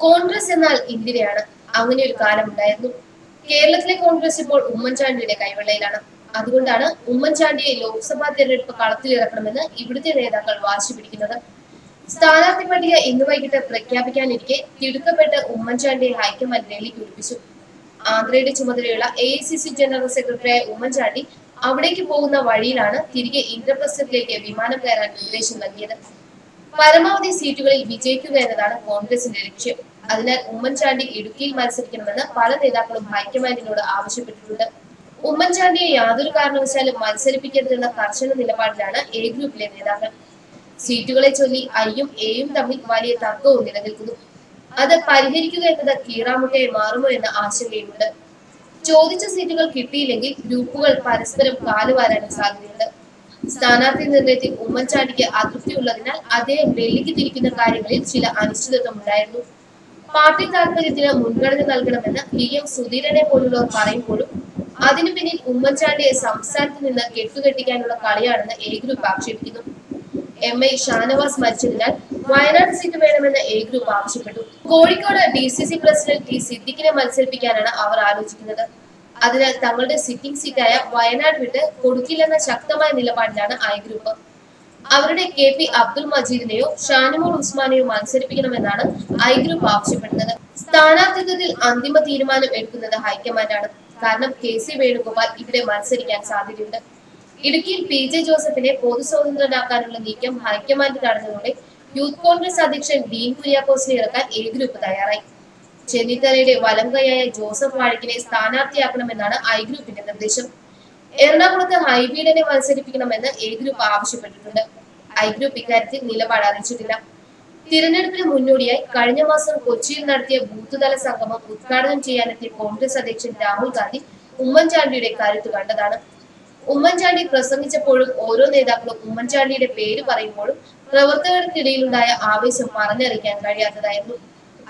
കോൺഗ്രസ് എന്നാൽ ഇന്ത്യയാണ്. അങ്ങനെ ഒരു കാലമുണ്ടായിരുന്നു. കേരളത്തിലെ കോൺഗ്രസ് ഇപ്പോൾ ഉമ്മൻചാണ്ടിയുടെ കൈവെള്ളയിലാണ്. അതുകൊണ്ടാണ് ഉമ്മൻചാണ്ടിയെ ലോക്സഭാ തെരഞ്ഞെടുപ്പ് കളത്തിലിറക്കണമെന്ന് ഇവിടുത്തെ നേതാക്കൾ വാശി പിടിക്കുന്നത്. സ്ഥാനാർത്ഥി പട്ടിക ഇന്ന് വൈകിട്ട് പ്രഖ്യാപിക്കാനിരിക്കെ തിടുക്കപ്പെട്ട് ഉമ്മൻചാണ്ടിയെ ഹൈക്കമാൻഡ് ഡൽഹിക്ക് വിളിപ്പിച്ചു. ആന്ധ്രയുടെ ചുമതലയുള്ള AICC ജനറൽ സെക്രട്ടറിയായ ഉമ്മൻചാണ്ടി അവിടേക്ക് പോകുന്ന വഴിയിലാണ് തിരികെ ഇന്ദ്രപ്രസ്ഥത്തിലേക്ക് വിമാനം കയറാൻ നിർദ്ദേശം നൽകിയത്. പരമാവധി സീറ്റുകളിൽ വിജയിക്കുക എന്നതാണ് കോൺഗ്രസിന്റെ ലക്ഷ്യം. അതിനാൽ ഉമ്മൻചാണ്ടി ഇടുക്കിയിൽ മത്സരിക്കണമെന്ന് പല നേതാക്കളും ഹൈക്കമാൻഡിനോട് ആവശ്യപ്പെട്ടിട്ടുണ്ട്. ഉമ്മൻചാണ്ടിയെ യാതൊരു കാരണവശാലും മത്സരിപ്പിക്കരുതെന്ന കർശന നിലപാടിലാണ് A ഗ്രൂപ്പിലെ നേതാക്കൾ. സീറ്റുകളെ ചൊല്ലി Iയും Aയും തമ്മിൽ വലിയ തർക്കവും നിലനിൽക്കുന്നു. അത് പരിഹരിക്കുക എന്നത് കീറാമുട്ടയെ മാറുമോ എന്ന ആശങ്കയുമുണ്ട്. ചോദിച്ച സീറ്റുകൾ കിട്ടിയില്ലെങ്കിൽ ഗ്രൂപ്പുകൾ പരസ്പരം കാലുവാരാനും സാധ്യതയുണ്ട്. സ്ഥാനാർത്ഥി നിർണയത്തിൽ ഉമ്മൻചാണ്ടിക്ക് അതൃപ്തിയുള്ളതിനാൽ അദ്ദേഹം ഡൽഹിക്ക് തിരിക്കുന്ന കാര്യങ്ങളിൽ ചില അനിശ്ചിതത്വം ഉണ്ടായിരുന്നു. പാർട്ടി താൽപര്യത്തിന് മുൻഗണന നൽകണമെന്ന് PM സുധീരനെ പോലുള്ളവർ പറയുമ്പോഴും അതിനു പിന്നിൽ ഉമ്മൻചാണ്ടിയെ സംസ്ഥാനത്ത് നിന്ന് കെട്ടുകെട്ടിക്കാനുള്ള കളിയാണെന്ന് A ഗ്രൂപ്പ് ആക്ഷേപിക്കുന്നു. MI ഷാനവാസ് മരിച്ചതിനാൽ വയനാട് സീറ്റ് വേണമെന്ന് A ഗ്രൂപ്പ് ആവശ്യപ്പെട്ടു. കോഴിക്കോട് DCC പ്രസിഡന്റ് T സിദ്ദിഖിനെ മത്സരിപ്പിക്കാനാണ് അവർ ആലോചിക്കുന്നത്. അതിനാൽ തങ്ങളുടെ സിറ്റിംഗ് സീറ്റായ വയനാട് വിട്ട് കൊടുക്കില്ലെന്ന ശക്തമായ നിലപാടിലാണ് I ഗ്രൂപ്പ്. അവരുടെ KP അബ്ദുൾ മജീദിനെയോ ഷാനിമോൾ ഉസ്മാനെയോ മത്സരിപ്പിക്കണമെന്നാണ് I ഗ്രൂപ്പ് ആവശ്യപ്പെടുന്നത്. സ്ഥാനാർത്ഥിത്വത്തിൽ അന്തിമ തീരുമാനം എടുക്കുന്നത് ഹൈക്കമാൻഡാണ്. കാരണം KC വേണുഗോപാൽ ഇവിടെ മത്സരിക്കാൻ സാധ്യതയുണ്ട്. ഇടുക്കിയിൽ PJ ജോസഫിനെ പൊതു സ്വതന്ത്രനാക്കാനുള്ള നീക്കം ഹൈക്കമാൻഡ് തടഞ്ഞതോടെ യൂത്ത് കോൺഗ്രസ് അധ്യക്ഷൻ ഡീൻ കുര്യാക്കോസിനെ ഇറക്കാൻ A ഗ്രൂപ്പ് തയ്യാറായി. ചെന്നിത്തലയുടെ വലം കൈയായ ജോസഫ് വാഴക്കിനെ സ്ഥാനാർത്ഥിയാക്കണമെന്നാണ് I ഗ്രൂപ്പിന്റെ നിർദ്ദേശം. എറണാകുളത്ത് ഹൈബീഡനെ മത്സരിപ്പിക്കണമെന്ന് A ഗ്രൂപ്പ് ആവശ്യപ്പെട്ടിട്ടുണ്ട്. I ഗ്രൂപ്പ് ഇക്കാര്യത്തിൽ നിലപാട് അറിയിച്ചിട്ടില്ല. തിരഞ്ഞെടുപ്പിന് മുന്നോടിയായി കഴിഞ്ഞ മാസം കൊച്ചിയിൽ നടത്തിയ ബൂത്ത് തല സംഗമം ഉദ്ഘാടനം ചെയ്യാനെത്തിയ കോൺഗ്രസ് അധ്യക്ഷൻ രാഹുൽ ഗാന്ധി ഉമ്മൻചാണ്ടിയുടെ കരുത്ത് കണ്ടതാണ്. ഉമ്മൻചാണ്ടി പ്രസംഗിച്ചപ്പോഴും ഓരോ നേതാക്കളും ഉമ്മൻചാണ്ടിയുടെ പേര് പറയുമ്പോഴും പ്രവർത്തകർക്കിടയിലുണ്ടായ ആവേശം പറഞ്ഞറിയിക്കാൻ കഴിയാത്തതായിരുന്നു.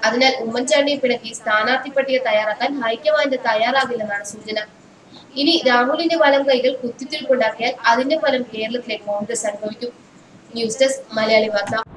അതിനാൽ ഉമ്മൻചാണ്ടിയെ പിണക്കി സ്ഥാനാർത്ഥി പട്ടിക തയ്യാറാക്കാൻ ഹൈക്കമാൻഡ് തയ്യാറാകില്ലെന്നാണ് സൂചന. ഇനി രാഹുലിന്റെ വലം കൈകൾ കുത്തിത്തിരിപ്പുണ്ടാക്കിയാൽ അതിന്റെ ഫലം കേരളത്തിലെ കോൺഗ്രസ് അനുഭവിക്കും. ന്യൂസ് ഡെസ്ക് മലയാളി വാർത്ത.